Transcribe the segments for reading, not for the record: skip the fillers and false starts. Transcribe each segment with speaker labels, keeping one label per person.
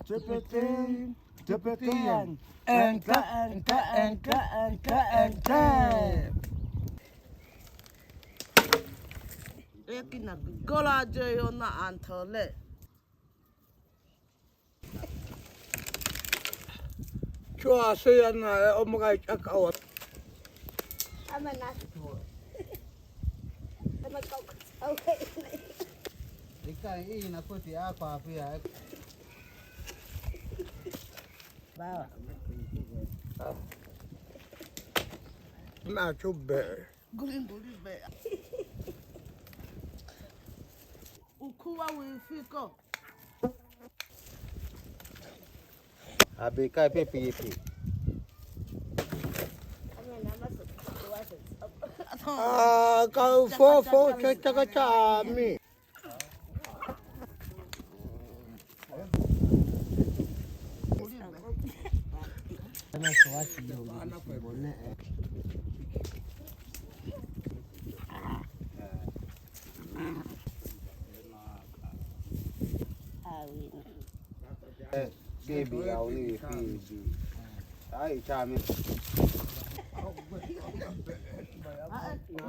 Speaker 1: Cepetan, cepetan. Engke.
Speaker 2: Ekina gola joyo na antole.
Speaker 1: Chua saya na omga chakawa.
Speaker 3: Ama nas. Ama kau kau.
Speaker 4: Ikan ini nak putih apa pia?
Speaker 2: Bawa.
Speaker 1: Na chubbe.
Speaker 2: Gulin be. Ukuwa wifiko.
Speaker 4: Habis kai pipi.
Speaker 3: Ama nama suatu.
Speaker 1: Kau fo cakap mi.
Speaker 4: Mana suatu yang di mana? Baby, I only feed you. I charm it.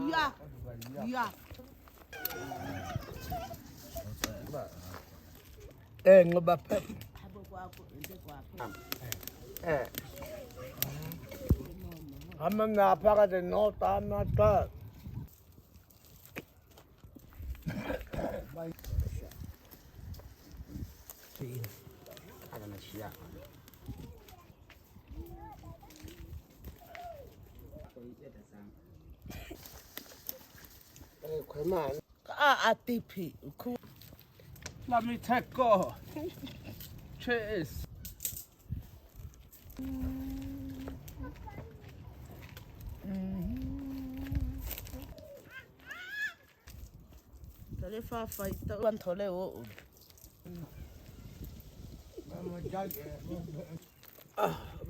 Speaker 2: Ya.
Speaker 1: Ngebape. Ama na para de nota nota.
Speaker 4: Ada nasi ya.
Speaker 1: Come on.
Speaker 2: Atipi.
Speaker 1: Let me take go. Cheers.
Speaker 2: Tole fa ita wan tole o.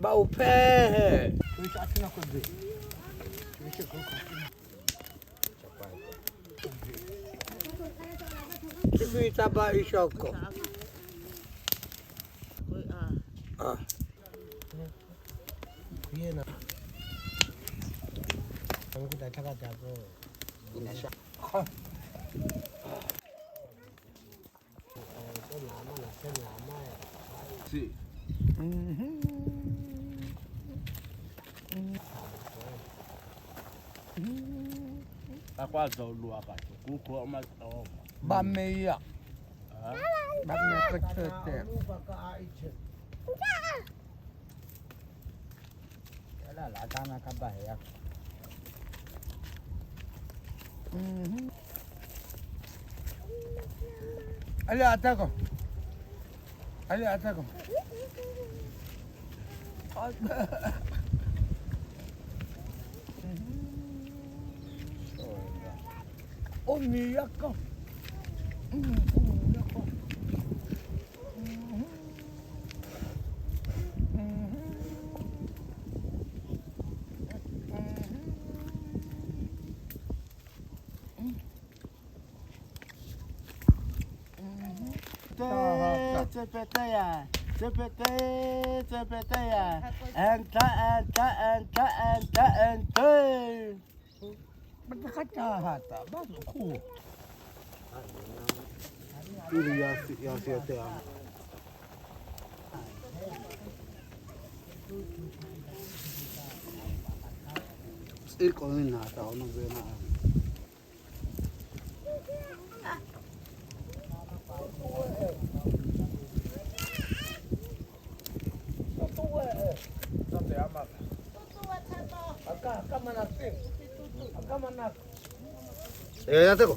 Speaker 1: Bau pe. Kita ba isoko. Ah.
Speaker 4: Iya nak. Kamu kita cakap jago. Ini syak.
Speaker 1: Si.
Speaker 5: Aku azau lu apa tu? Kuku emas tahu.
Speaker 1: Bameya. Bameya kecil.
Speaker 4: Yalah lah tanah kabah ya.
Speaker 1: Ali atako. Ali atako. Oh miyako. Cepete ya. Ente. Berkata hata, baru ku.
Speaker 4: Ini yang siapa? Kau ini nak tahu nak benda.
Speaker 1: Sampai amat. Agak mana sih? Agak mana?
Speaker 4: Ya tu.